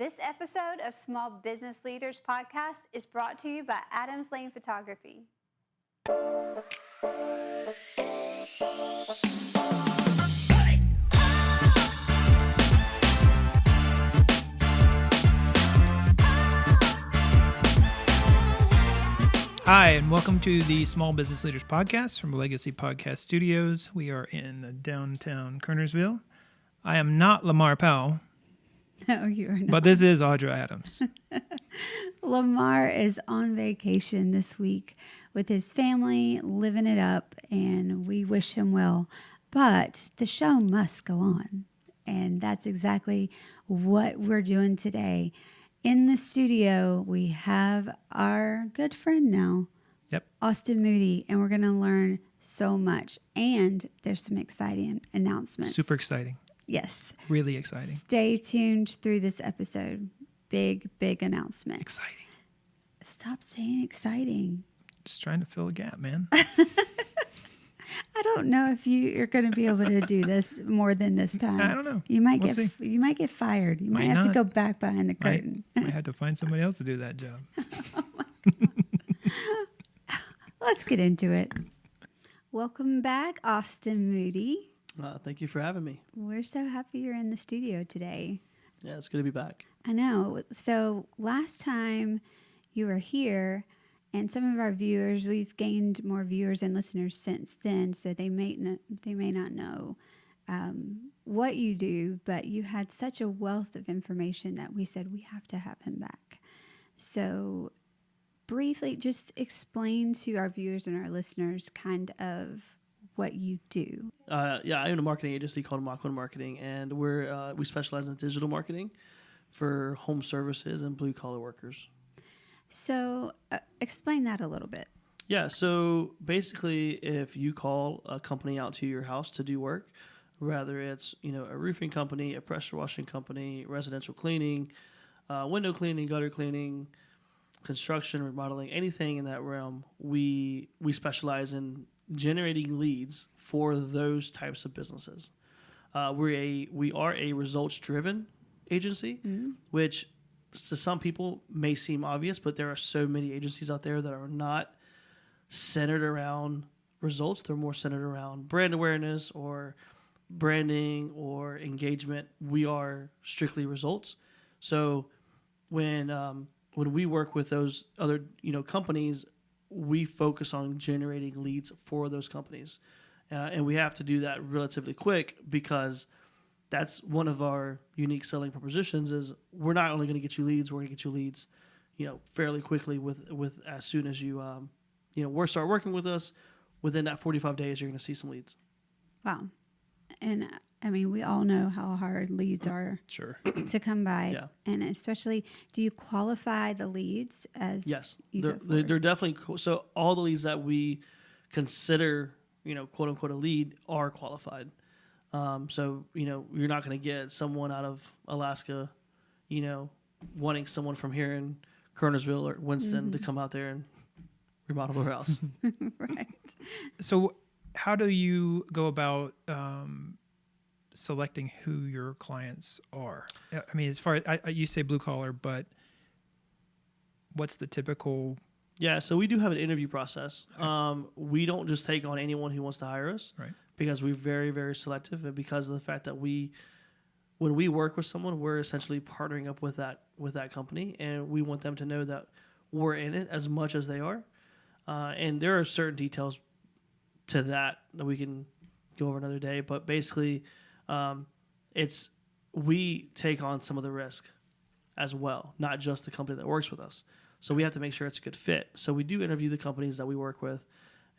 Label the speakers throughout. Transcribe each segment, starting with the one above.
Speaker 1: This episode of Small Business Leaders Podcast is brought to you by Adams Lane Photography.
Speaker 2: Hi, and welcome to the Small Business Leaders Podcast from Legacy Podcast Studios. We are in downtown Kernersville. I am not Lamar Powell.
Speaker 1: No, you are not.
Speaker 2: But this is Audra Adams.
Speaker 1: Lamar is on vacation this week with his family, living it up, and we wish him well. But the show must go on, and that's exactly what we're doing today. In the studio, we have our good friend now, Austin Moody, and we're going to learn so much. And there's some exciting announcements.
Speaker 2: Super exciting.
Speaker 1: Yes.
Speaker 2: Really exciting.
Speaker 1: Stay tuned through this episode. Big announcement.
Speaker 2: Exciting.
Speaker 1: Stop saying exciting.
Speaker 2: Just trying to fill a gap, man.
Speaker 1: I don't know if you're going to be able to do this more than this time.
Speaker 2: I don't know.
Speaker 1: You might
Speaker 2: We'll
Speaker 1: get
Speaker 2: see.
Speaker 1: You might get fired. You might
Speaker 2: Might
Speaker 1: have to
Speaker 2: not.
Speaker 1: go back behind the curtain.
Speaker 2: Might have to find somebody else to do that job.
Speaker 1: Let's get into it. Welcome back, Austin Moody.
Speaker 3: Thank you for having me.
Speaker 1: We're so happy you're in the studio today.
Speaker 3: Yeah, it's good to be back.
Speaker 1: I know. So last time you were here, and some of our viewers, we've gained more viewers and listeners since then, so they may not know what you do, but you had such a wealth of information that we said we have to have him back. So briefly, just explain to our viewers and our listeners kind of what you do.
Speaker 3: I own a marketing agency called Mach One Marketing, and we specialize in digital marketing for home services and blue collar workers.
Speaker 1: So explain that a little bit.
Speaker 3: Yeah, so basically, if you call a company out to your house to do work, whether it's a roofing company, a pressure washing company, residential cleaning, window cleaning, gutter cleaning, construction, remodeling, anything in that realm, we specialize in generating leads for those types of businesses. We are a results-driven agency, which to some people may seem obvious, but there are so many agencies out there that are not centered around results. They're more centered around brand awareness or branding or engagement. We are strictly results. So when we work with those other companies, we focus on generating leads for those companies. And we have to do that relatively quick because that's one of our unique selling propositions is we're not only going to get you leads, we're going to get you leads, fairly quickly with as soon as you, start working with us. Within that 45 days, you're going to see some leads.
Speaker 1: Wow. And I mean, we all know how hard leads are to come by.
Speaker 3: Yeah.
Speaker 1: And especially, do you qualify the leads as
Speaker 3: Yes,
Speaker 1: you go
Speaker 3: they're
Speaker 1: forward?
Speaker 3: definitely so all the leads that we consider, quote unquote, a lead are qualified. So you're not going to get someone out of Alaska, wanting someone from here in Kernersville or Winston to come out there and remodel their house.
Speaker 1: Right.
Speaker 2: So how do you go about selecting who your clients are? I mean, as far as you say blue collar, but what's the typical?
Speaker 3: Yeah, so we do have an interview process. We don't just take on anyone who wants to hire us,
Speaker 2: Right.
Speaker 3: Because we're very, very selective, and because of the fact that when we work with someone, we're essentially partnering up with that company, and we want them to know that we're in it as much as they are. And there are certain details to that we can go over another day, but basically, we take on some of the risk as well, not just the company that works with us. So we have to make sure it's a good fit. So we do interview the companies that we work with,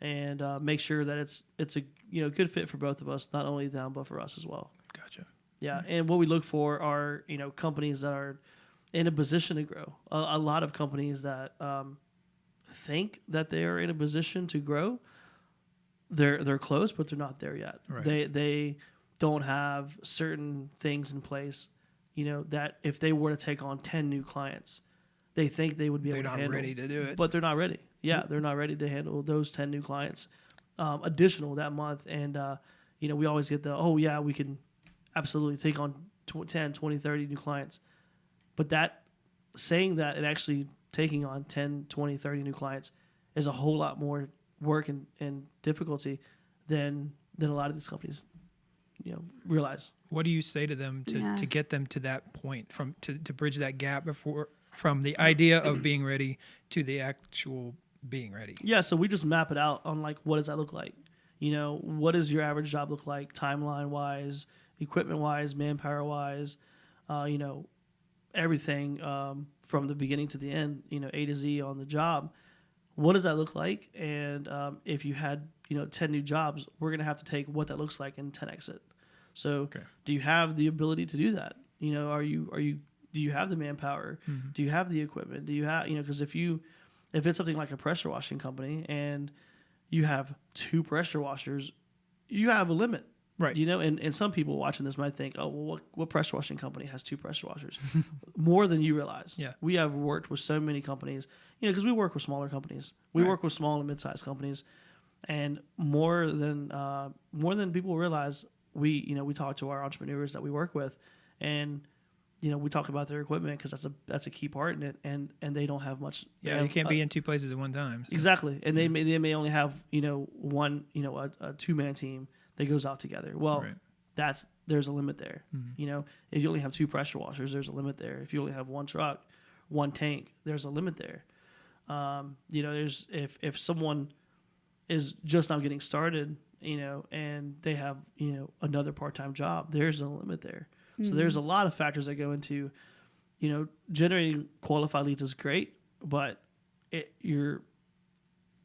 Speaker 3: and make sure that it's a good fit for both of us, not only them but for us as well.
Speaker 2: Gotcha.
Speaker 3: Yeah, and what we look for are companies that are in a position to grow. A lot of companies that think that they are in a position to grow, they're close, but they're not there yet.
Speaker 2: Right.
Speaker 3: They don't have certain things in place, that if they were to take on 10 new clients, they think they would be able to handle.
Speaker 2: They're not ready to do it.
Speaker 3: But they're not ready. Yeah, they're not ready to handle those 10 new clients additional that month. And, we always get we can absolutely take on 10, 20, 30 new clients. But that saying that and actually taking on 10, 20, 30 new clients is a whole lot more work and difficulty than a lot of these companies, realize.
Speaker 2: What do you say to them to get them to that point, to bridge that gap from the idea of being ready to the actual being ready?
Speaker 3: Yeah, so we just map it out on like, what does that look like? What does your average job look like, timeline wise, equipment wise, manpower wise, everything from the beginning to the end, A to Z on the job. What does that look like? And if you had 10 new jobs, we're going to have to take what that looks like and 10x it. So do you have the ability to do that? Do you have the manpower? Mm-hmm. Do you have the equipment? Do you have, because if it's something like a pressure washing company and you have 2 pressure washers, you have a limit.
Speaker 2: Right.
Speaker 3: And some people watching this might think, oh, well, what pressure washing company has 2 pressure washers? More than you realize. Yeah. We have worked with so many companies, because we work with smaller companies. We work with small and mid-sized companies. And more than people realize, we talk to our entrepreneurs that we work with, and we talk about their equipment because that's a key part in it, and they don't have much.
Speaker 2: Yeah, you can't be in 2 places at one time. So.
Speaker 3: Exactly, and they may only have one a 2-man team that goes out together. Well, there's a limit there. Mm-hmm. If you only have 2 pressure washers, there's a limit there. If you only have 1 truck, 1 tank, there's a limit there. There's if someone is just now getting started, and they have another part-time job, there's a limit there. Mm-hmm. So there's a lot of factors that go into, generating qualified leads is great, but you're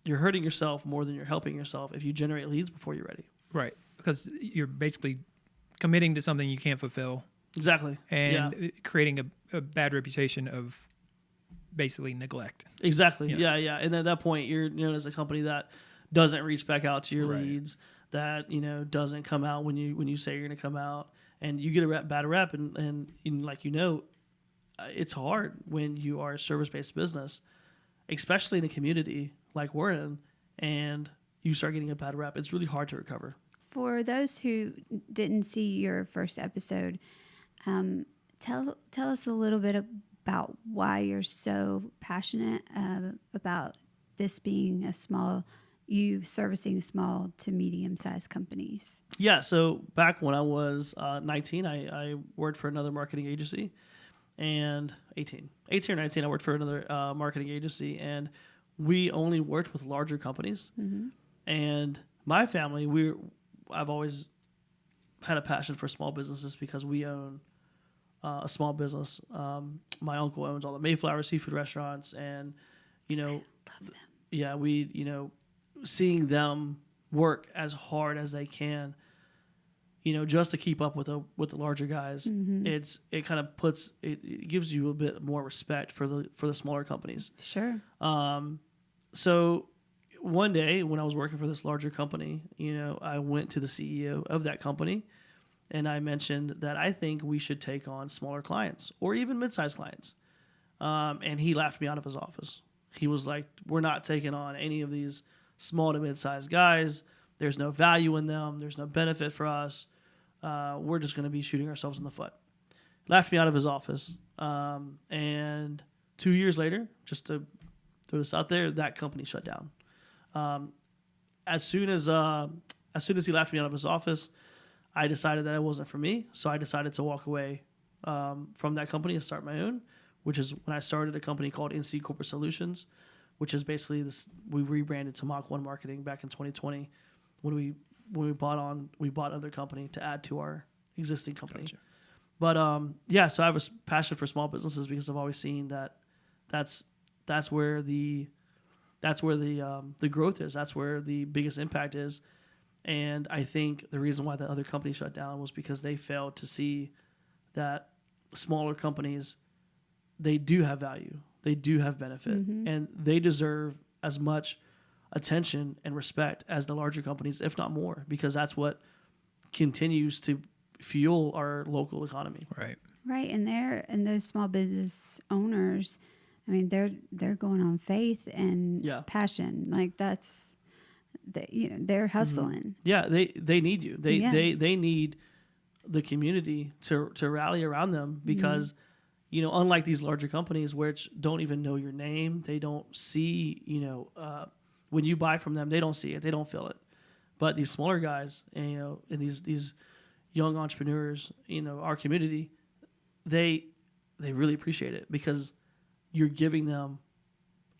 Speaker 3: hurting yourself more than you're helping yourself if you generate leads before you're ready.
Speaker 2: Right, because you're basically committing to something you can't fulfill.
Speaker 3: Exactly.
Speaker 2: And creating a bad reputation of basically neglect.
Speaker 3: Exactly. Yeah. And at that point, you're known as a company that doesn't reach back out to your leads, that doesn't come out when you say you're going to come out, and you get a bad rep. And like it's hard when you are a service-based business, especially in a community like we're in, and you start getting a bad rep. It's really hard to recover.
Speaker 1: For those who didn't see your first episode, tell us a little bit about why you're so passionate about this being servicing small to medium-sized companies.
Speaker 3: Yeah, so back when I was 19, I worked for another marketing agency, and 18 or 19, I worked for another marketing agency, and we only worked with larger companies. Mm-hmm. And my family, I've always had a passion for small businesses because we own a small business. My uncle owns all the Mayflower seafood restaurants, and
Speaker 1: love them.
Speaker 3: Yeah, we seeing them work as hard as they can, just to keep up with the larger guys. Mm-hmm. It gives you a bit more respect for the smaller companies.
Speaker 1: Sure.
Speaker 3: So one day when I was working for this larger company, I went to the CEO of that company, and I mentioned that I think we should take on smaller clients or even mid-sized clients. And he laughed me out of his office. He was like, "We're not taking on any of these small to mid-sized guys. There's no value in them. There's no benefit for us. We're just going to be shooting ourselves in the foot." Laughed me out of his office. And 2 years later, just to throw this out there, that company shut down. As soon as he laughed me out of his office, I decided that it wasn't for me. So I decided to walk away from that company and start my own, which is when I started a company called NC Corporate Solutions, which is basically this. We rebranded to Mach One Marketing back in 2020 when we bought another company to add to our existing company. Gotcha. But so I have a passion for small businesses because I've always seen that's where the growth is. That's where the biggest impact is. And I think the reason why the other company shut down was because they failed to see that smaller companies, they do have value, they do have benefit, mm-hmm. and they deserve as much attention and respect as the larger companies, if not more, because that's what continues to fuel our local economy.
Speaker 1: Right. And those small business owners, I mean, they're going on faith and passion. Like that's, they're hustling.
Speaker 3: Yeah, they need you. They need the community to rally around them because, You know, unlike these larger companies which don't even know your name, they don't see, you know, when you buy from them, they don't see it, they don't feel it. But these smaller guys, and, you know, and these young entrepreneurs, you know, our community, they really appreciate it because you're giving them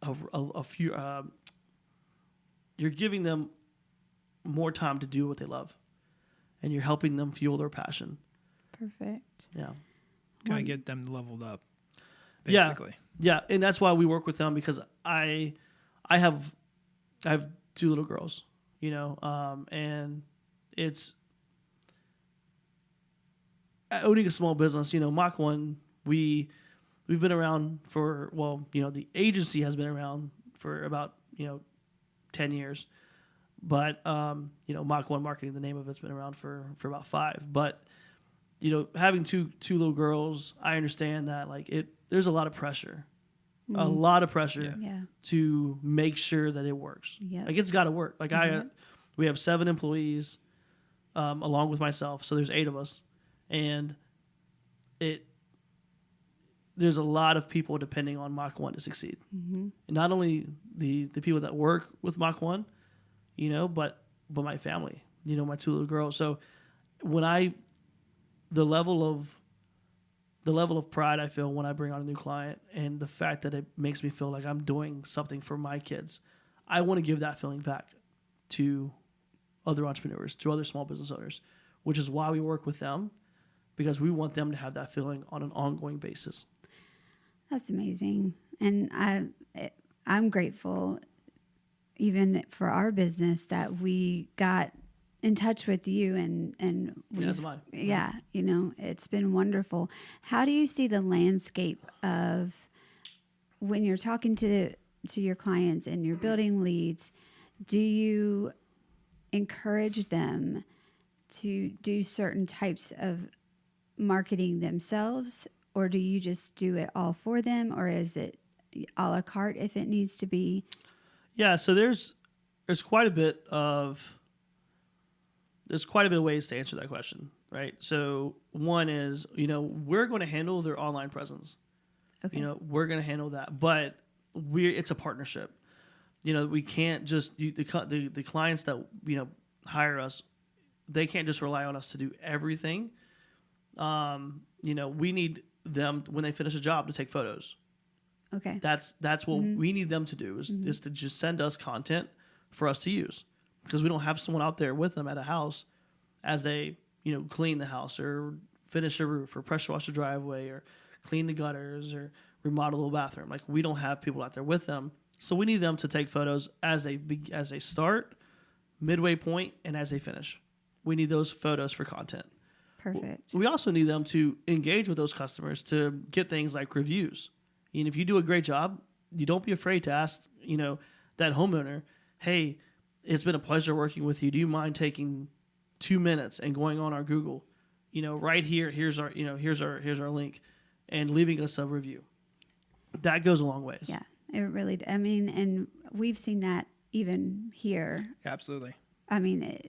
Speaker 3: a few, you're giving them more time to do what they love, and you're helping them fuel their passion.
Speaker 1: Perfect.
Speaker 3: Yeah.
Speaker 2: Kind of get them leveled up,
Speaker 3: Yeah.
Speaker 2: basically.
Speaker 3: Yeah, and that's why we work with them because I have 2 little girls, you know, and it's owning a small business. You know, Mach One, we've been around for, well, you know, the agency has been around for about, you know, 10 years, but you know, Mach One Marketing, the name of it's been around for about 5. But you know, having two little girls, I understand that like there's a lot of pressure. A lot of pressure
Speaker 1: Yeah.
Speaker 3: to make sure that it works.
Speaker 1: Yep.
Speaker 3: Like it's got to work. Like we have 7 employees, along with myself, so there's 8 of us, and there's a lot of people depending on Mach One to succeed. And not only the people that work with Mach One, you know, but my family, you know, my 2 little girls. So when the level of pride I feel when I bring on a new client, and the fact that it makes me feel like I'm doing something for my kids, I want to give that feeling back to other entrepreneurs, to other small business owners, which is why we work with them, because we want them to have that feeling on an ongoing basis.
Speaker 1: That's amazing. And I'm grateful even for our business that we got in touch with you and
Speaker 3: That's mine.
Speaker 1: Yeah, you know, it's been wonderful. How do you see the landscape of when you're talking to your clients and you're building leads? Do you encourage them to do certain types of marketing themselves, or do you just do it all for them, or is it a la carte if it needs to be?
Speaker 3: Yeah, so there's quite a bit of ways to answer that question, right? So one is, you know, we're going to handle their online presence.
Speaker 1: Okay.
Speaker 3: You know, we're going to handle that, but it's a partnership. You know, we can't just the clients that, you know, hire us, they can't just rely on us to do everything. You know, we need them when they finish a job to take photos.
Speaker 1: Okay.
Speaker 3: That's what we need them to do is to just send us content for us to use, because we don't have someone out there with them at a house as they, you know, clean the house or finish a roof or pressure wash the driveway or clean the gutters or remodel a bathroom. Like, we don't have people out there with them, so we need them to take photos as they start, midway point, and as they finish. We need those photos for content.
Speaker 1: Perfect.
Speaker 3: We also need them to engage with those customers to get things like reviews. And if you do a great job, you don't be afraid to ask, you know, that homeowner, hey, it's been a pleasure working with you. Do you mind taking 2 minutes and going on our Google, you know, right here, here's our link, and leaving us a review. That goes a long ways.
Speaker 1: Yeah, it really, I mean, and we've seen that even here.
Speaker 2: Absolutely.
Speaker 1: I mean,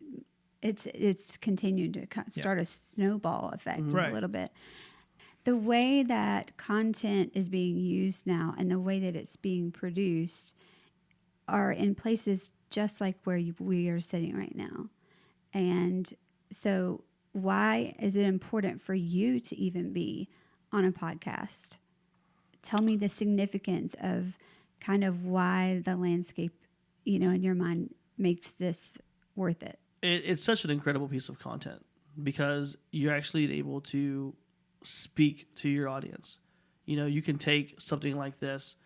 Speaker 1: it's continued to start a snowball effect
Speaker 2: Right.
Speaker 1: a little bit. The way that content is being used now and the way that it's being produced are in places just like where we are sitting right now. And so why is it important for you to even be on a podcast? Tell me the significance of kind of why the landscape, you know, in your mind makes this worth it.
Speaker 3: It's such an incredible piece of content because you're actually able to speak to your audience. You know, you can take something like this,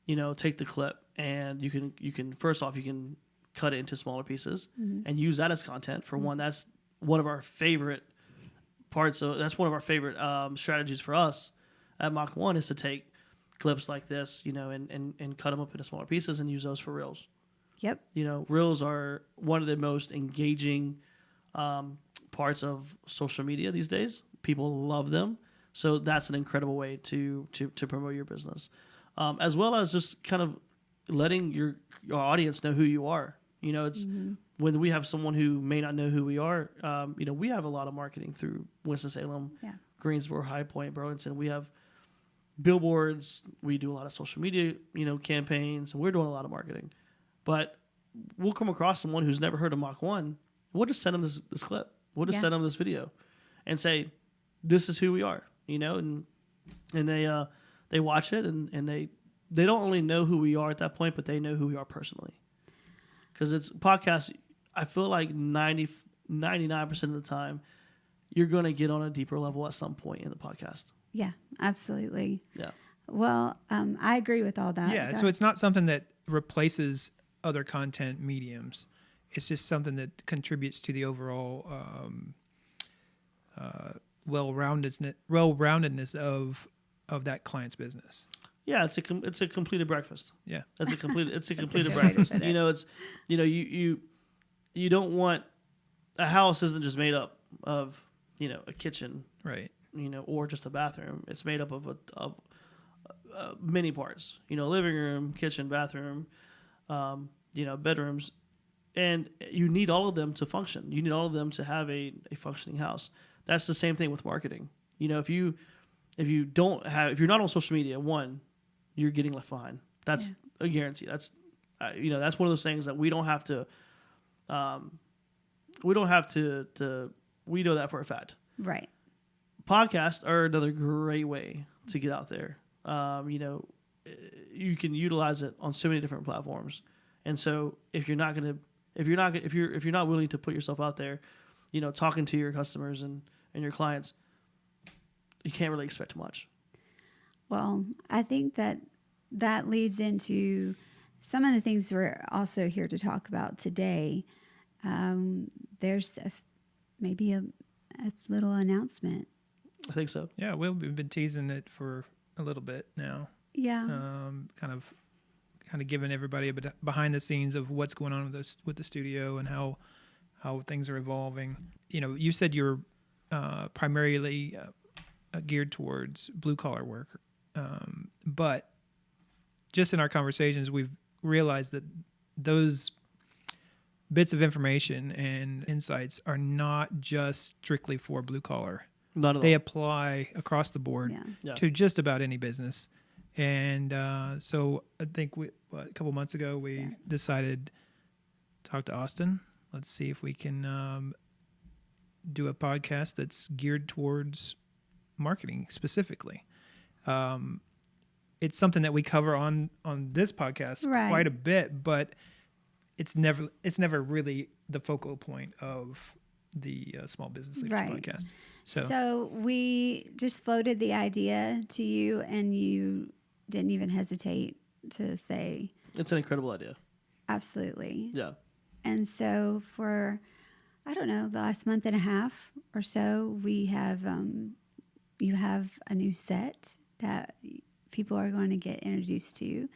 Speaker 3: you know, take the clip, and you can first off, you can cut it into smaller pieces and use that as content. For one, that's one of our favorite parts of, that's one of our favorite strategies for us at Mach One, is to take clips like this, you know, and cut them up into smaller pieces and use those for reels.
Speaker 1: Yep.
Speaker 3: You know, reels are one of the most engaging parts of social media these days. People love them, so that's an incredible way to promote your business, as well as just kind of letting your audience know who you are. You know, it's when we have someone who may not know who we are. You know, we have a lot of marketing through Winston-Salem, Greensboro, High Point, Burlington. We have billboards. We do a lot of social media, campaigns, and we're doing a lot of marketing. But we'll come across someone who's never heard of Mach One. We'll just send them this clip. We'll just send them this video, and say, "This is who we are," and they watch it, and they don't only know who we are at that point, but they know who we are personally. Because it's podcasts, I feel like 99% of the time, you're going to get on a deeper level at some point in the podcast.
Speaker 1: Yeah, absolutely.
Speaker 3: Yeah.
Speaker 1: Well, I agree with all that.
Speaker 2: Yeah, so it's not something that replaces other content mediums. It's just something that contributes to the overall well-roundedness of that client's business.
Speaker 3: Yeah, it's a completed breakfast.
Speaker 2: Yeah,
Speaker 3: it's a completed breakfast. You don't want a house isn't just made up of a kitchen,
Speaker 2: right?
Speaker 3: Or just a bathroom. It's made up of many parts. Living room, kitchen, bathroom, bedrooms, and you need all of them to function. You need all of them to have a functioning house. That's the same thing with marketing. If you're not on social media, one, you're getting left behind. That's a guarantee. That's that's one of those things that we don't have to. We know that for a fact.
Speaker 1: Right.
Speaker 3: Podcasts are another great way to get out there. You can utilize it on so many different platforms, and so if you're not willing to put yourself out there, talking to your customers and your clients, you can't really expect much.
Speaker 1: Well, I think that leads into some of the things we're also here to talk about today. There's maybe a little announcement.
Speaker 3: I think so.
Speaker 2: Yeah, we've been teasing it for a little bit now.
Speaker 1: Yeah.
Speaker 2: Kind of giving everybody a bit behind the scenes of what's going on with the studio and how things are evolving. You said you're primarily geared towards blue collar work, but just in our conversations, we've realized that those bits of information and insights are not just strictly for blue collar.
Speaker 3: None of
Speaker 2: They
Speaker 3: them.
Speaker 2: apply across the board
Speaker 3: Yeah.
Speaker 2: to just about any business. And so I think a couple months ago, we decided to talk to Austin. Let's see if we can do a podcast that's geared towards marketing specifically. It's something that we cover on this podcast quite a bit, but it's never really the focal point of the Small Business Leaders podcast.
Speaker 1: So we just floated the idea to you, and you didn't even hesitate to say
Speaker 3: it's an incredible idea.
Speaker 1: Absolutely.
Speaker 3: Yeah.
Speaker 1: And so for, I don't know, the last month and a half or so, we have you have a new set that people are going to get introduced to.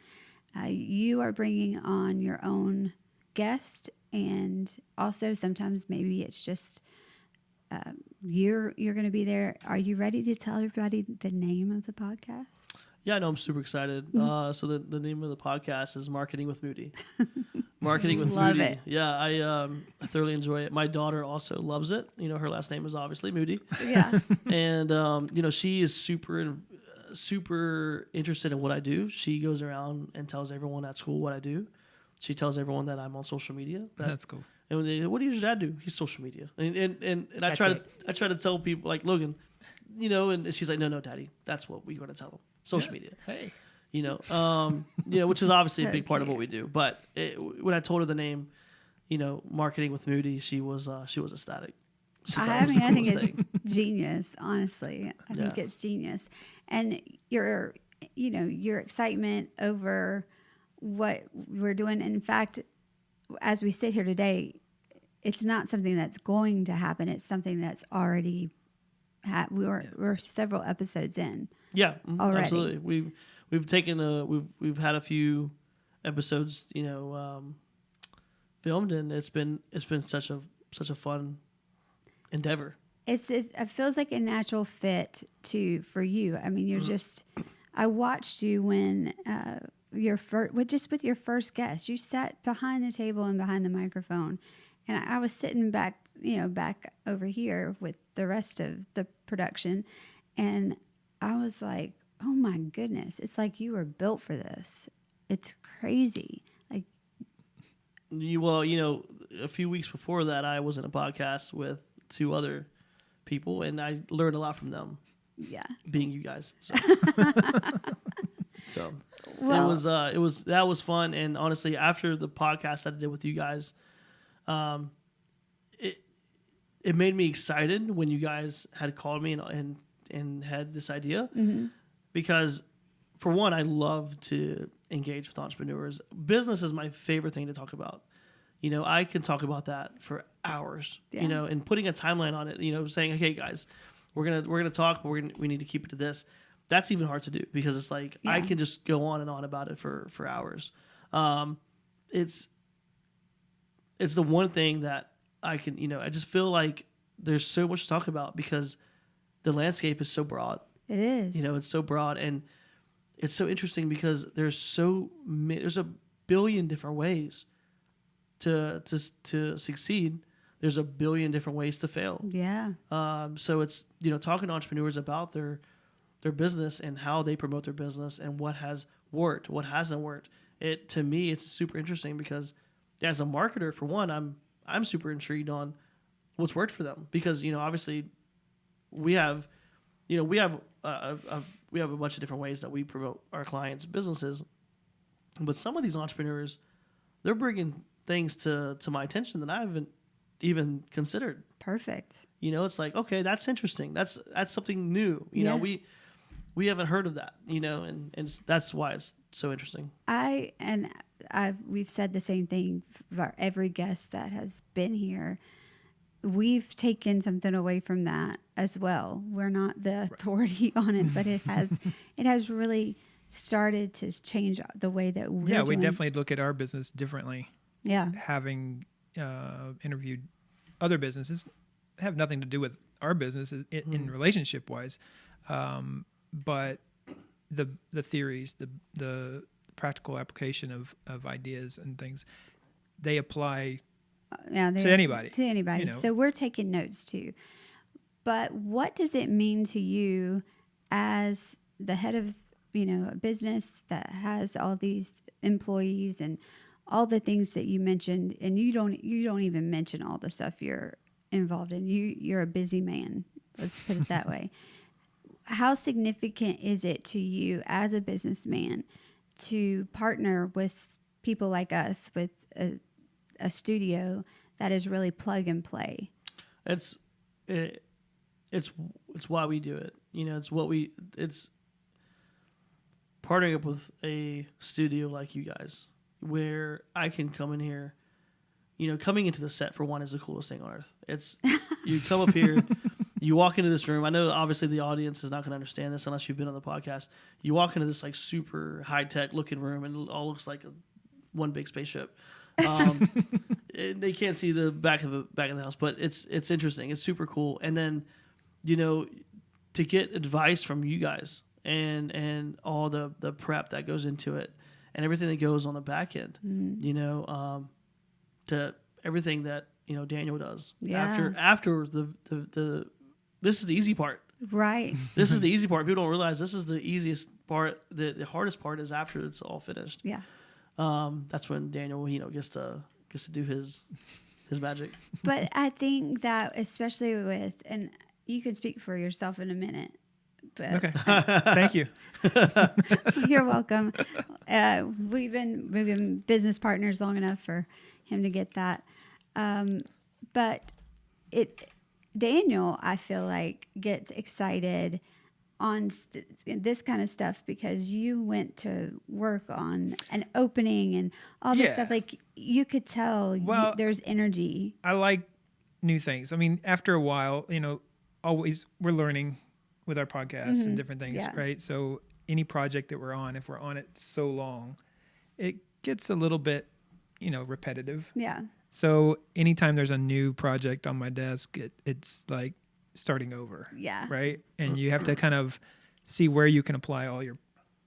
Speaker 1: You are bringing on your own guest, and also sometimes maybe it's just you're going to be there. Are you ready to tell everybody the name of the podcast?
Speaker 3: Yeah, no, I'm super excited. So the name of the podcast is Marketing with Moody. Marketing with
Speaker 1: Love
Speaker 3: Moody.
Speaker 1: it.
Speaker 3: Yeah, I thoroughly enjoy it. My daughter also loves it. Her last name is obviously Moody.
Speaker 1: Yeah.
Speaker 3: And she is super interested in what I do. She goes around and tells everyone at school what I do. She tells everyone that I'm on social media.
Speaker 2: That's cool.
Speaker 3: And when they, what does your dad do? He's social media. And I try to tell people like Logan, and she's like, no, Daddy, that's what we're going to tell them. Social media.
Speaker 2: Hey.
Speaker 3: Which is obviously a big part of what we do. But when I told her the name, Marketing with Moody, she was ecstatic.
Speaker 1: I think it's genius, honestly. I think it's genius. And your excitement over what we're doing. In fact, as we sit here today, it's not something that's going to happen. It's something that's already we're several episodes in.
Speaker 3: Yeah,
Speaker 1: already.
Speaker 3: Absolutely. We've had a few episodes, filmed, and it's been such a fun endeavor.
Speaker 1: It feels like a natural fit for you. I mean, you're just. I watched you when with your first guest. You sat behind the table and behind the microphone, and I was sitting back over here with the rest of the production, and I was like, oh my goodness, it's like you were built for this. It's crazy. Like,
Speaker 3: Well, a few weeks before that, I was in a podcast with 2 other people, and I learned a lot from them,
Speaker 1: yeah.
Speaker 3: being you guys. So, so
Speaker 1: Well,
Speaker 3: that was fun. And honestly, after the podcast that I did with you guys, it made me excited when you guys had called me and had this idea, because for one, I love to engage with entrepreneurs. Business is my favorite thing to talk about. I can talk about that for hours,
Speaker 1: Yeah.
Speaker 3: and putting a timeline on it, saying, okay, guys, we're going to talk, but we need to keep it to this. That's even hard to do, because it's like, I can just go on and on about it for hours. It's the one thing that I can, I just feel like there's so much to talk about, because the landscape is so broad.
Speaker 1: it is.
Speaker 3: It's so broad, and it's so interesting because there's a billion different ways to succeed. There's a billion different ways to fail.
Speaker 1: Yeah.
Speaker 3: So it's, talking to entrepreneurs about their business and how they promote their business and what has worked, what hasn't worked. To me, it's super interesting, because as a marketer, for one, I'm super intrigued on what's worked for them, because obviously we have a bunch of different ways that we promote our clients' businesses, but some of these entrepreneurs, they're bringing things to my attention that I haven't even considered.
Speaker 1: Perfect.
Speaker 3: It's like, okay, that's interesting. That's something new. We haven't heard of that. And that's why it's so interesting.
Speaker 1: We've said the same thing for every guest that has been here. We've taken something away from that as well. We're not the authority on it, but it has really started to change the way that we're doing.
Speaker 2: We definitely look at our business differently.
Speaker 1: Yeah.
Speaker 2: Having interviewed other businesses, have nothing to do with our business in relationship wise, but the theories, the practical application of ideas and things, they apply to anybody.
Speaker 1: To anybody. So we're taking notes too. But what does it mean to you as the head of, a business that has all these employees and all the things that you mentioned, and you don't even mention all the stuff you're involved in. You're a busy man. Let's put it that way. How significant is it to you as a businessman to partner with people like us with a studio that is really plug and play?
Speaker 3: It's why we do it. It's partnering up with a studio like you guys, where I can come in here. Coming into the set, for one, is the coolest thing on earth. It's, you come up here, you walk into this room. I know obviously the audience is not going to understand this unless you've been on the podcast. You walk into this like super high tech looking room, and it all looks like one big spaceship. They can't see the back of the house, but it's interesting. It's super cool. And then, to get advice from you guys and all the prep that goes into it and everything that goes on the back end, to everything that, Daniel does.
Speaker 1: Yeah.
Speaker 3: After the this is the easy part.
Speaker 1: Right.
Speaker 3: This is the easy part. People don't realize this is the easiest part. The hardest part is after it's all finished.
Speaker 1: Yeah.
Speaker 3: That's when Daniel, gets to do his magic.
Speaker 1: But I think that especially with, and you can speak for yourself in a minute. But
Speaker 2: Okay. Thank you.
Speaker 1: You're welcome. We've been business partners long enough for him to get that. But Daniel, I feel like, gets excited on this kind of stuff because you went to work on an opening and all this stuff. Like, you could tell there's energy.
Speaker 2: I like new things. I mean, after a while, always we're learning with our podcasts and different things, right? So any project that we're on, if we're on it so long, it gets a little bit, repetitive.
Speaker 1: Yeah.
Speaker 2: So anytime there's a new project on my desk, it's like starting over.
Speaker 1: Yeah.
Speaker 2: Right. And you have to kind of see where you can apply all your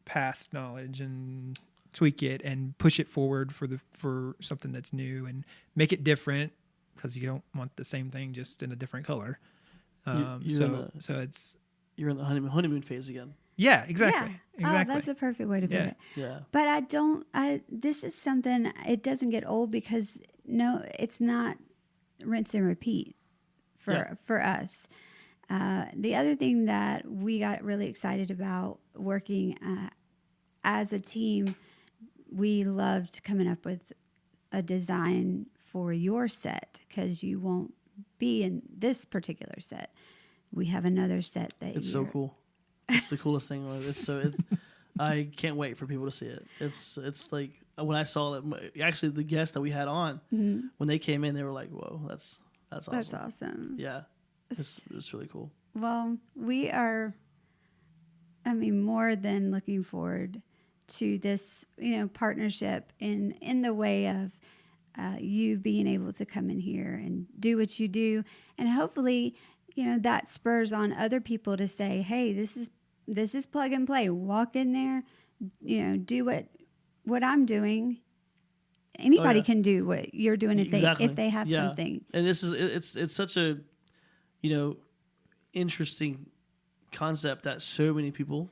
Speaker 2: past knowledge and tweak it and push it forward for something that's new and make it different, because you don't want the same thing just in a different color.
Speaker 3: You're in the honeymoon phase again.
Speaker 2: Yeah, exactly.
Speaker 1: Yeah.
Speaker 2: Exactly.
Speaker 1: Oh, that's a perfect way to put
Speaker 2: Yeah.
Speaker 1: it.
Speaker 3: Yeah.
Speaker 1: But this is something, it doesn't get old because no, it's not rinse and repeat for us. The other thing that we got really excited about working as a team, we loved coming up with a design for your set because you won't be in this particular set. We have another set that
Speaker 3: It's so cool. It's the coolest thing. I can't wait for people to see it. It's like when I saw it. Actually, the guests that we had on when they came in, they were like, "Whoa, that's awesome."
Speaker 1: That's awesome.
Speaker 3: Yeah, it's really cool.
Speaker 1: Well, we are, more than looking forward to this, partnership in the way of you being able to come in here and do what you do, and hopefully, that spurs on other people to say, "Hey, this is plug and play. Walk in there, do what I'm doing." Anybody can do what you're doing if they have something.
Speaker 3: And this is it's such a interesting concept that so many people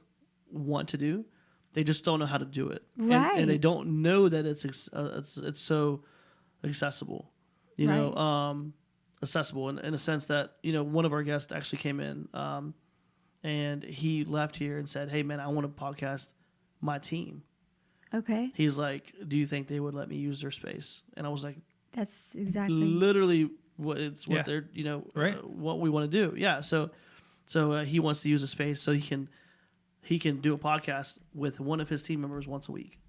Speaker 3: want to do. They just don't know how to do it,
Speaker 1: Right?
Speaker 3: And they don't know that it's so accessible. Accessible in a sense that one of our guests actually came in, and he left here and said, "Hey man, I want to podcast my team."
Speaker 1: Okay.
Speaker 3: He's like, "Do you think they would let me use their space?" And I was like,
Speaker 1: That's exactly
Speaker 3: literally what they're
Speaker 2: right.
Speaker 3: what we want to do. Yeah. So he wants to use a space so he can do a podcast with one of his team members once a week,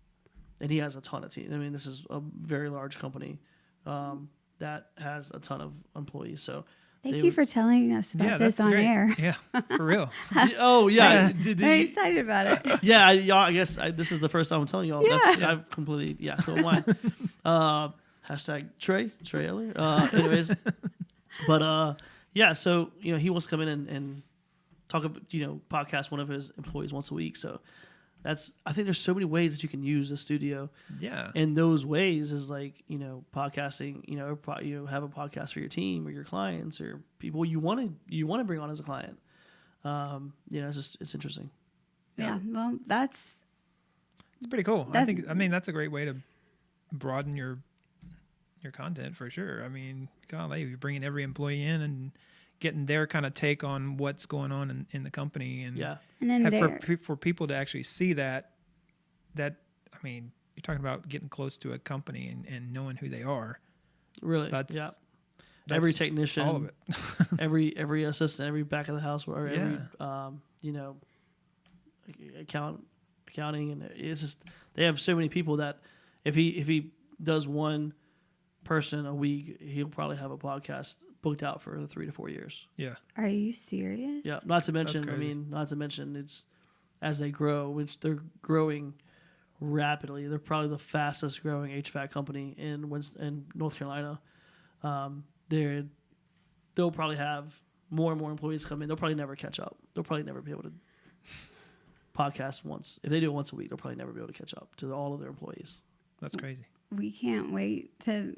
Speaker 3: and he has a ton of team. I mean, this is a very large company that has a ton of employees. So
Speaker 1: thank you for telling us about this on
Speaker 2: great.
Speaker 1: air.
Speaker 2: Yeah, for real.
Speaker 3: Oh yeah,
Speaker 1: I'm excited about it.
Speaker 3: Yeah, I guess this is the first time I'm telling y'all.
Speaker 1: Yeah.
Speaker 3: I've completely So am I. Hashtag Trey Eller. Anyways, but yeah. So he wants to come in and talk about podcast one of his employees once a week. So I think there's so many ways that you can use the studio.
Speaker 2: Yeah.
Speaker 3: And those ways is like, podcasting, have a podcast for your team or your clients or people you want to bring on as a client. It's interesting.
Speaker 1: Yeah. Well,
Speaker 2: it's pretty cool. I think that's a great way to broaden your content for sure. I mean, golly, you're bringing every employee in and getting their kind of take on what's going on in the company, and
Speaker 1: then
Speaker 2: for people to actually see that you're talking about getting close to a company and knowing who they are.
Speaker 3: Really,
Speaker 2: that's
Speaker 3: every technician,
Speaker 2: all of it.
Speaker 3: every assistant, every back of the house, or every accounting, and it's just they have so many people that if he does one person a week, he'll probably have a podcast booked out for 3 to 4 years.
Speaker 2: Yeah.
Speaker 1: Are you serious?
Speaker 3: Yeah. Not to mention, it's as they grow, which they're growing rapidly. They're probably the fastest growing HVAC company in North Carolina. They'll probably have more and more employees come in. They'll probably never catch up. They'll probably never be able to podcast once. If they do it once a week, they'll probably never be able to catch up to all of their employees.
Speaker 2: That's crazy.
Speaker 1: We can't wait to,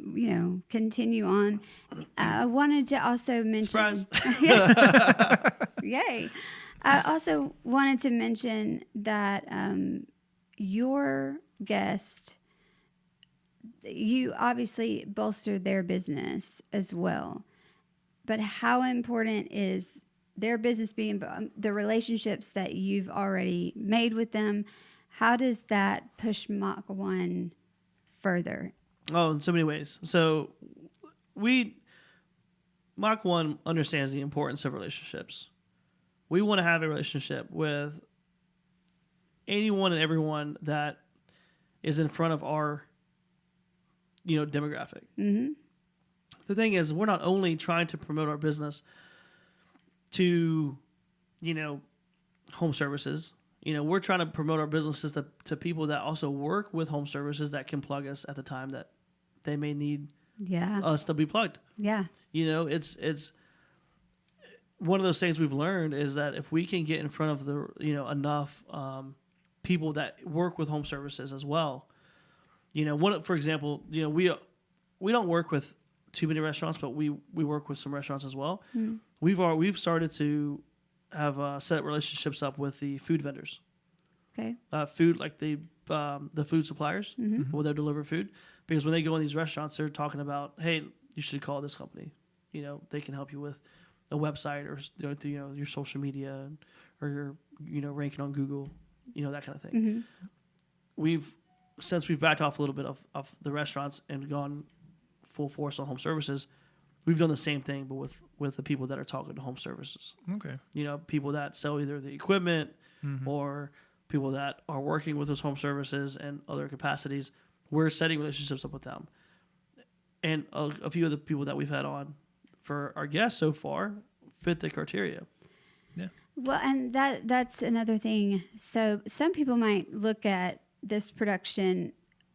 Speaker 1: continue on. I wanted to also mention...
Speaker 3: Surprise!
Speaker 1: Yay. I also wanted to mention that your guest, you obviously bolstered their business as well. But how important is their business being the relationships that you've already made with them? How does that push Mach One further?
Speaker 3: Oh, in so many ways. So Mach One understands the importance of relationships. We want to have a relationship with anyone and everyone that is in front of our, demographic.
Speaker 1: Mm-hmm.
Speaker 3: The thing is, we're not only trying to promote our business to, home services. We're trying to promote our businesses to people that also work with home services that can plug us at the time that they may need us to be plugged.
Speaker 1: Yeah.
Speaker 3: It's one of those things we've learned is that if we can get in front of the, enough people that work with home services as well, for example, we don't work with too many restaurants, but we work with some restaurants as well.
Speaker 1: Mm.
Speaker 3: We've started to have set relationships up with the food vendors,
Speaker 1: Okay.
Speaker 3: food like the food suppliers,
Speaker 1: Mm-hmm.
Speaker 3: where they deliver food. Because when they go in these restaurants, they're talking about, hey, you should call this company. You know, they can help you with a website or your social media or your ranking on Google, that kind of thing.
Speaker 1: Mm-hmm.
Speaker 3: Since we've backed off a little bit of the restaurants and gone full force on home services, we've done the same thing, but with the people that are talking to home services.
Speaker 2: Okay.
Speaker 3: People that sell either the equipment
Speaker 2: Mm-hmm.
Speaker 3: or people that are working with those home services and other capacities. We're setting relationships up with them. And a few of the people that we've had on for our guests so far fit the criteria.
Speaker 2: Yeah.
Speaker 1: Well, and that's another thing. So some people might look at this production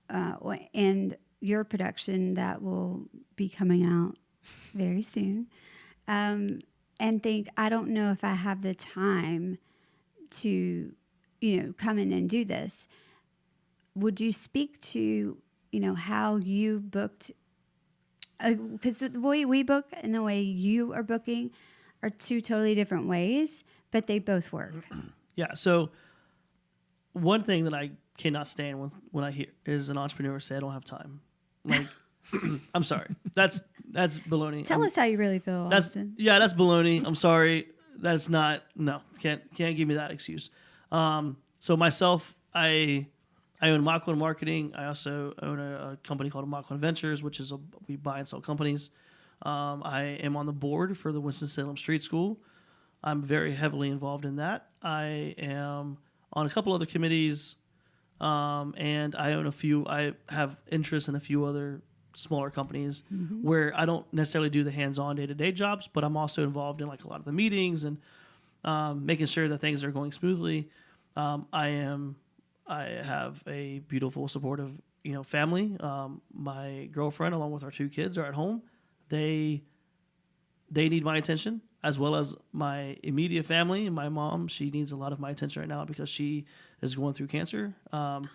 Speaker 1: and your production that will be coming out very soon and think, I don't know if I have the time to, come in and do this. Would you speak to, how you booked? Because the way we book and the way you are booking are two totally different ways, but they both work.
Speaker 3: Yeah. So one thing that I cannot stand when I hear is an entrepreneur say, I don't have time. Like, I'm sorry. That's baloney.
Speaker 1: Tell us how you really feel, Austin.
Speaker 3: That's baloney. I'm sorry. That's not, no, can't give me that excuse. So myself, I own Mach One Marketing. I also own a company called Mach One Ventures, which is we buy and sell companies. I am on the board for the Winston-Salem Street School. I'm very heavily involved in that. I am on a couple other committees, and I own I have interest in a few other smaller companies where I don't necessarily do the hands-on day-to-day jobs, but I'm also involved in like a lot of the meetings and making sure that things are going smoothly. I have a beautiful, supportive, family. My girlfriend, along with our 2 kids, are at home. They need my attention, as well as my immediate family. My mom, she needs a lot of my attention right now because she is going through cancer.
Speaker 1: So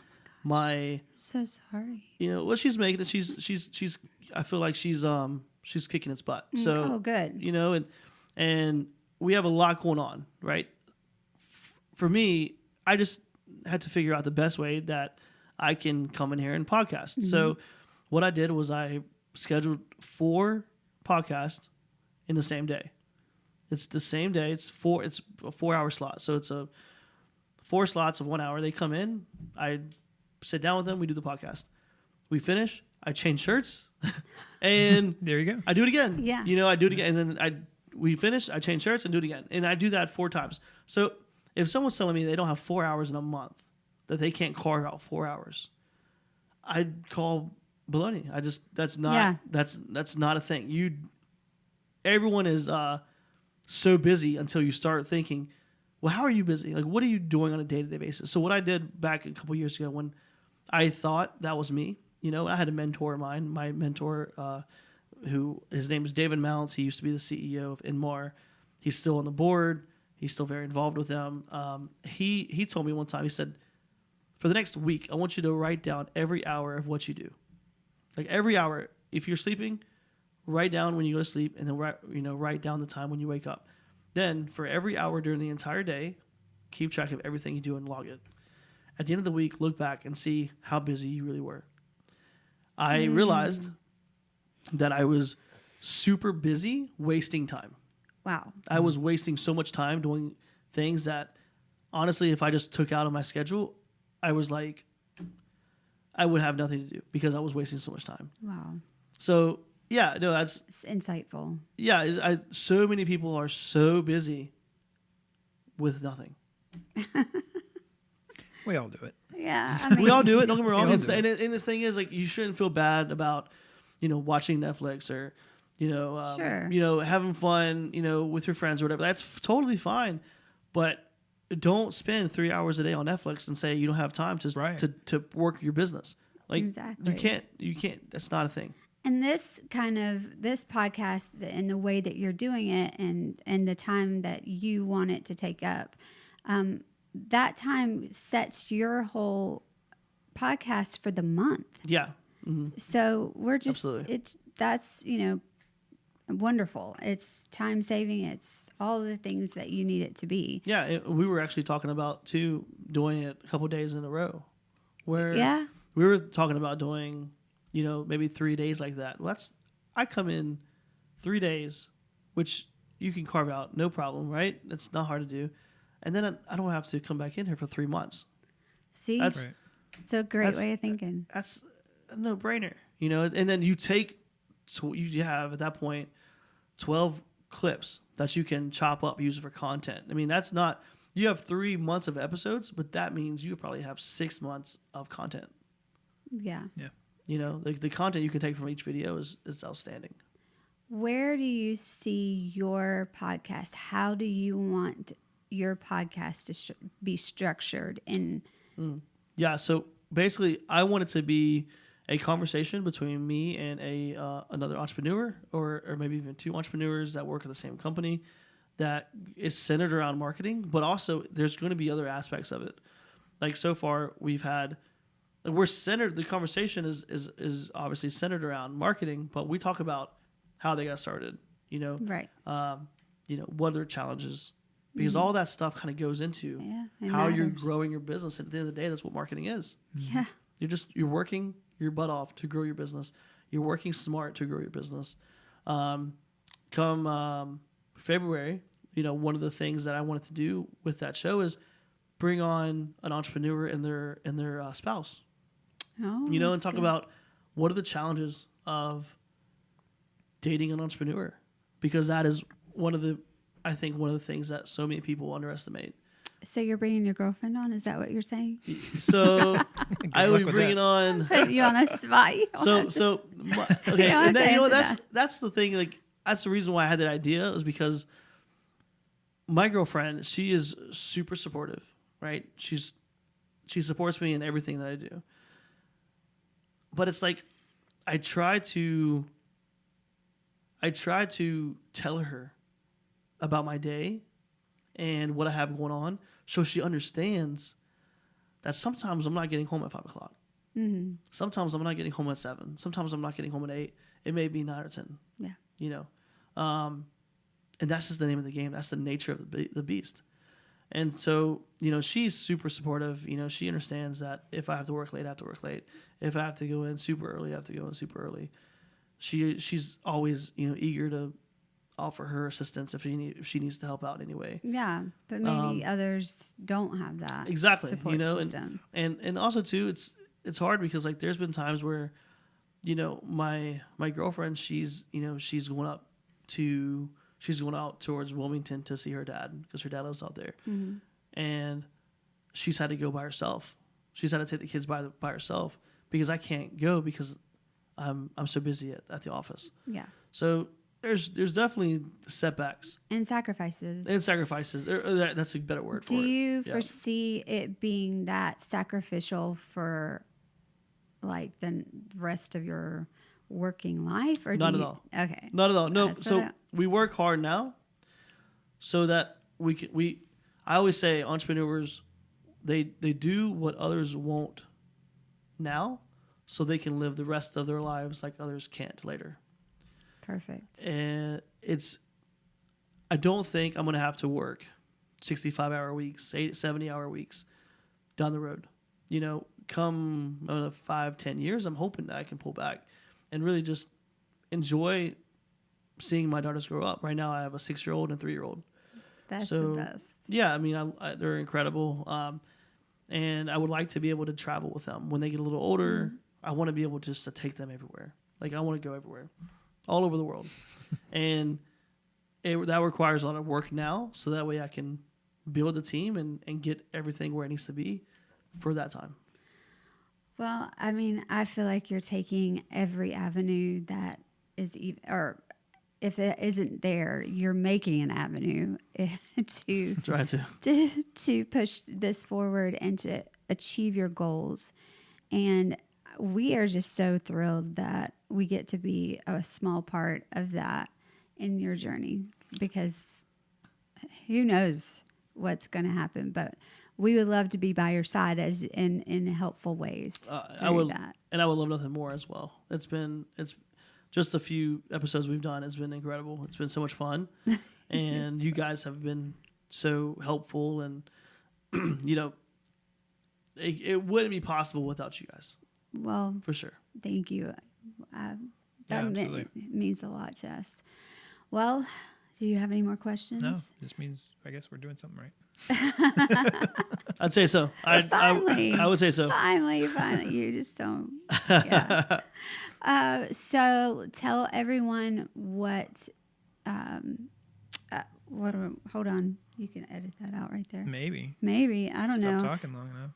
Speaker 1: sorry.
Speaker 3: What she's making it. She's. I feel like she's kicking its butt. So
Speaker 1: good.
Speaker 3: And we have a lot going on, right? For me, I just had to figure out the best way that I can come in here and podcast. So what I did was I scheduled 4 podcasts in the same day. It's the same day. It's a 4-hour slot. So it's 4 slots of 1 hour. They come in. I sit down with them. We do the podcast. We finish. I change shirts, and
Speaker 2: there you go.
Speaker 3: I do it again.
Speaker 1: Yeah.
Speaker 3: I do it again, and then we finish. I change shirts and do it again, and I do that 4 times. So if someone's telling me they don't have 4 hours in a month, that they can't carve out 4 hours, I'd call baloney. That's not a thing. Everyone is so busy until you start thinking, well, how are you busy? Like, what are you doing on a day-to-day basis? So what I did back a couple years ago when I thought that was me, I had a mentor of mine. My mentor, who his name is David Mounts. He used to be the CEO of Inmar. He's still on the board. He's still very involved with them. He told me one time, he said, for the next week, I want you to write down every hour of what you do. Like every hour, if you're sleeping, write down when you go to sleep, and then write down the time when you wake up. Then for every hour during the entire day, keep track of everything you do and log it. At the end of the week, look back and see how busy you really were. I realized that I was super busy wasting time.
Speaker 1: Wow.
Speaker 3: I was wasting so much time doing things that, honestly, if I just took out of my schedule, I was like, I would have nothing to do because I was wasting so much time.
Speaker 1: Wow.
Speaker 3: So, yeah, no, that's...
Speaker 1: It's insightful.
Speaker 3: Yeah, so many people are so busy with nothing.
Speaker 2: We all do it.
Speaker 1: Yeah. I mean,
Speaker 3: We all do it, don't get me wrong.
Speaker 2: We all
Speaker 3: And
Speaker 2: do it.
Speaker 3: the thing is, like, you shouldn't feel bad about, watching Netflix or,
Speaker 1: Sure.
Speaker 3: having fun, with your friends or whatever. That's totally fine. But don't spend 3 hours a day on Netflix and say you don't have time to work your business. Like,
Speaker 1: Exactly.
Speaker 3: you can't, that's not a thing.
Speaker 1: And this podcast and the way that you're doing it and the time that you want it to take up, that time sets your whole podcast for the month.
Speaker 3: Yeah.
Speaker 1: So we're just,
Speaker 3: Absolutely.
Speaker 1: that's, wonderful. It's time saving. It's all the things that you need it to be.
Speaker 3: Yeah, we were actually talking about too doing it a couple days in a row, where
Speaker 1: Yeah.
Speaker 3: we were talking about doing, maybe 3 days like that. Well, I come in 3 days, which you can carve out, no problem, right? It's not hard to do, and then I don't have to come back in here for 3 months.
Speaker 1: See,
Speaker 3: That's
Speaker 2: Right.
Speaker 1: it's a great way of thinking.
Speaker 3: that's a no brainer, And then you take, so you have at that point 12 clips that you can chop up, use for content. I mean, that's not, you have 3 months of episodes, but that means you probably have 6 months of content.
Speaker 1: Yeah.
Speaker 3: The content you can take from each video is outstanding.
Speaker 1: Where do you see your podcast? How do you want your podcast to be structured in?
Speaker 3: Yeah, so basically, I want it to be a conversation between me and another entrepreneur, or maybe even 2 entrepreneurs that work at the same company, that is centered around marketing, but also there's going to be other aspects of it. Like so far, we're centered. The conversation is obviously centered around marketing, but we talk about how they got started.
Speaker 1: Right.
Speaker 3: What are their challenges, because all that stuff kind of goes into
Speaker 1: it
Speaker 3: how you're
Speaker 1: matters.
Speaker 3: growing your business. And at the end of the day, that's what marketing is.
Speaker 1: Yeah.
Speaker 3: You're working your butt off to grow your business. You're working smart to grow your business. Come February, one of the things that I wanted to do with that show is bring on an entrepreneur and their spouse.
Speaker 1: Oh,
Speaker 3: And
Speaker 1: that's
Speaker 3: talk
Speaker 1: good.
Speaker 3: about what are the challenges of dating an entrepreneur, because that is one of the things that so many people underestimate.
Speaker 1: So you're bringing your girlfriend on? Is that what you're saying?
Speaker 3: So I
Speaker 2: luck
Speaker 3: will be
Speaker 2: with
Speaker 3: bringing
Speaker 2: that.
Speaker 3: on.
Speaker 1: Put you on a spot. You don't
Speaker 3: So
Speaker 1: have to-
Speaker 3: okay,
Speaker 1: You don't have
Speaker 3: and
Speaker 1: to
Speaker 3: then
Speaker 1: answer
Speaker 3: that's the thing. Like, that's the reason why I had that idea, was because my girlfriend, she is super supportive, right? She supports me in everything that I do. But it's like I try to tell her about my day and what I have going on, so she understands that sometimes I'm not getting home at 5 o'clock.
Speaker 1: Mm-hmm.
Speaker 3: Sometimes I'm not getting home at 7. Sometimes I'm not getting home at 8. It may be 9 or 10.
Speaker 1: Yeah.
Speaker 3: And that's just the name of the game. That's the nature of the beast. And so, she's super supportive. She understands that if I have to work late, I have to work late. If I have to go in super early, I have to go in super early. She's always, eager to offer her assistance if she needs to help out in any way.
Speaker 1: Yeah, but maybe others don't have that
Speaker 3: Exactly,
Speaker 1: support system.
Speaker 3: and also too, it's hard because, like, there's been times where, my girlfriend, she's going out towards Wilmington to see her dad, because her dad lives out there, and she's had to go by herself. She's had to take the kids by herself, because I can't go because I'm so busy at the office.
Speaker 1: Yeah.
Speaker 3: So there's definitely setbacks
Speaker 1: And sacrifices.
Speaker 3: and sacrifices. That's a better word for
Speaker 1: Do
Speaker 3: it.
Speaker 1: you
Speaker 3: Yeah.
Speaker 1: foresee it being that sacrificial for like the rest of your working life, or
Speaker 3: Not
Speaker 1: do
Speaker 3: at
Speaker 1: you,
Speaker 3: all.
Speaker 1: Okay.
Speaker 3: Not at all. No.
Speaker 1: That's
Speaker 3: So
Speaker 1: what
Speaker 3: we work hard now, so that I always say entrepreneurs, they do what others won't now, so they can live the rest of their lives like others can't later.
Speaker 1: Perfect.
Speaker 3: And I don't think I'm going to have to work 65-hour weeks, 70-hour weeks down the road. Come 5-10 years, I'm hoping that I can pull back and really just enjoy seeing my daughters grow up. Right now, I have a 6-year-old and a 3-year-old.
Speaker 1: That's
Speaker 3: So,
Speaker 1: the best.
Speaker 3: Yeah, I mean, they're incredible, and I would like to be able to travel with them when they get a little older. I want to be able just to take them everywhere. Like, I want to go everywhere, all over the world, and that requires a lot of work now. So that way, I can build the team and get everything where it needs to be for that time.
Speaker 1: Well, I mean, I feel like you're taking every avenue that is, or if it isn't there, you're making an avenue to
Speaker 3: Trying to.
Speaker 1: to push this forward and to achieve your goals. And we are just so thrilled that we get to be a small part of that in your journey, because who knows what's going to happen, but we would love to be by your side as in helpful ways.
Speaker 3: I would,
Speaker 1: that.
Speaker 3: and I would love nothing more as well. It's just a few episodes we've done has been incredible. It's been so much fun, and you guys have been so helpful, and it wouldn't be possible without you guys.
Speaker 1: Well,
Speaker 3: For sure.
Speaker 1: thank you. That
Speaker 2: absolutely.
Speaker 1: means a lot to us. Well, do you have any more questions?
Speaker 2: No, this means I guess we're doing something right.
Speaker 3: I'd say so.
Speaker 1: Finally.
Speaker 3: I would say so.
Speaker 1: Finally, you just don't. Yeah. So tell everyone what. Hold on. You can edit that out right there.
Speaker 2: Maybe.
Speaker 1: I don't
Speaker 2: Stop
Speaker 1: know.
Speaker 2: talking long enough.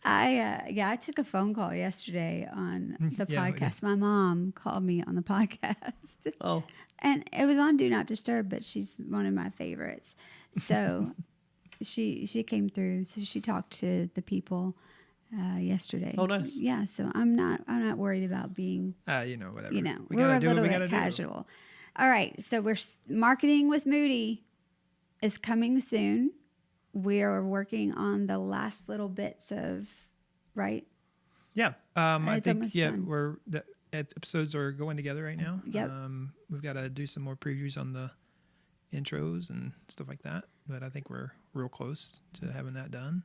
Speaker 1: I took a phone call yesterday on the
Speaker 2: Yeah, we
Speaker 1: podcast. My mom called me on the podcast.
Speaker 3: Oh,
Speaker 1: And it was on Do Not Disturb, but she's one of my favorites. So she came through. So she talked to the people yesterday.
Speaker 3: Oh, nice.
Speaker 1: Yeah. So I'm not worried about being.
Speaker 2: Whatever.
Speaker 1: You know,
Speaker 2: we
Speaker 1: we're
Speaker 2: gotta
Speaker 1: a
Speaker 2: do what
Speaker 1: little
Speaker 2: we
Speaker 1: bit
Speaker 2: gotta do.
Speaker 1: casual. All right. So marketing with Moody is coming soon. We are working on the last little bits of right.
Speaker 2: Yeah. I
Speaker 1: It's
Speaker 2: think
Speaker 1: almost
Speaker 2: the episodes are going together right now.
Speaker 1: Yep.
Speaker 2: We've got to do some more previews on the intros and stuff like that. But I think we're real close to having that done.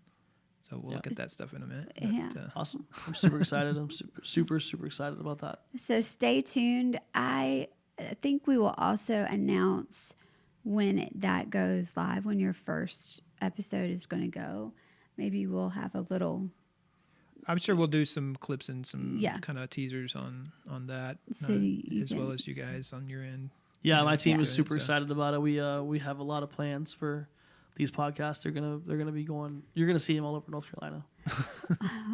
Speaker 2: So we'll look at that stuff in a minute. But,
Speaker 1: Yeah.
Speaker 3: awesome. I'm super excited. I'm super excited about that.
Speaker 1: So stay tuned. I think we will also announce when that goes live, when your first episode is going to go. Maybe we'll have a little.
Speaker 2: I'm sure we'll do some clips and some
Speaker 1: Yeah.
Speaker 2: kind of teasers on that,
Speaker 1: So you
Speaker 2: as
Speaker 1: can-
Speaker 2: well as you guys on your end.
Speaker 3: Yeah, my team is
Speaker 2: Yeah.
Speaker 3: super
Speaker 2: So-
Speaker 3: excited about it. We have a lot of plans for these podcasts. They're gonna be going. You're gonna see them all over North Carolina.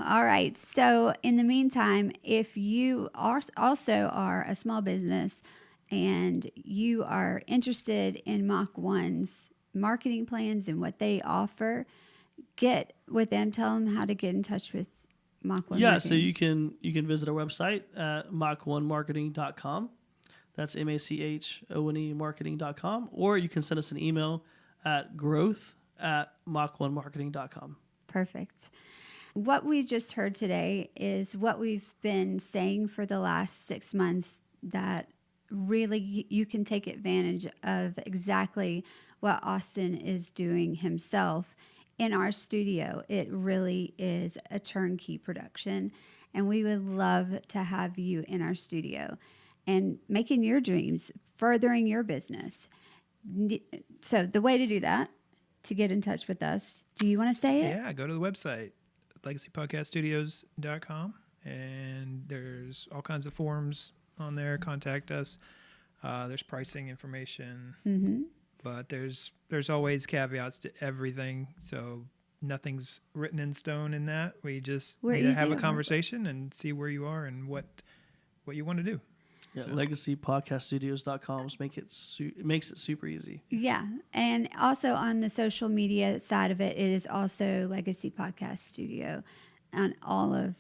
Speaker 1: All right. So in the meantime, if you also are a small business and you are interested in Mach One's marketing plans and what they offer, get with them. Tell them how to get in touch with Mach One.
Speaker 3: Yeah,
Speaker 1: Marketing.
Speaker 3: so you can visit our website at machonemarketing.com. That's MACHONE marketing.com. Or you can send us an email at growth@machonemarketing.com.
Speaker 1: Perfect. What we just heard today is what we've been saying for the last 6 months, that really you can take advantage of exactly what Austin is doing himself in our studio. It really is a turnkey production, and we would love to have you in our studio and making your dreams, furthering your business. So the way to do that, to get in touch with us, do you want to say it?
Speaker 2: Yeah, go to the website, legacypodcaststudios.com, and there's all kinds of forms on there. Contact us. There's pricing information,
Speaker 1: Mm-hmm.
Speaker 2: but there's always caveats to everything. So nothing's written in stone in that. We just
Speaker 1: We're
Speaker 2: need to
Speaker 1: easy
Speaker 2: have
Speaker 1: to
Speaker 2: a
Speaker 1: work with.
Speaker 2: conversation and see where you are and what you want to do.
Speaker 3: Yeah, legacypodcaststudios.com makes it super easy.
Speaker 1: Yeah. And also on the social media side of it, it is also Legacy Podcast Studio on all of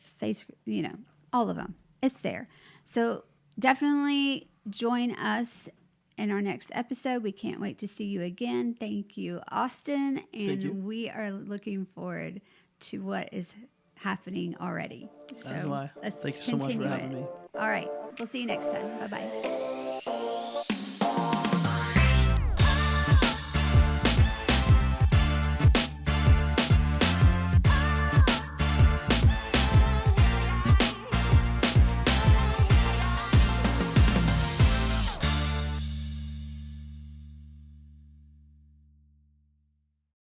Speaker 1: all of them. It's there. So definitely join us in our next episode. We can't wait to see you again. Thank you, Austin. And
Speaker 3: Thank you.
Speaker 1: we are looking forward to what is happening already.
Speaker 3: As am I.
Speaker 1: Let's
Speaker 3: Thank you so much for
Speaker 1: continue
Speaker 3: having
Speaker 1: it.
Speaker 3: me.
Speaker 1: All right. We'll see you next time. Bye-bye.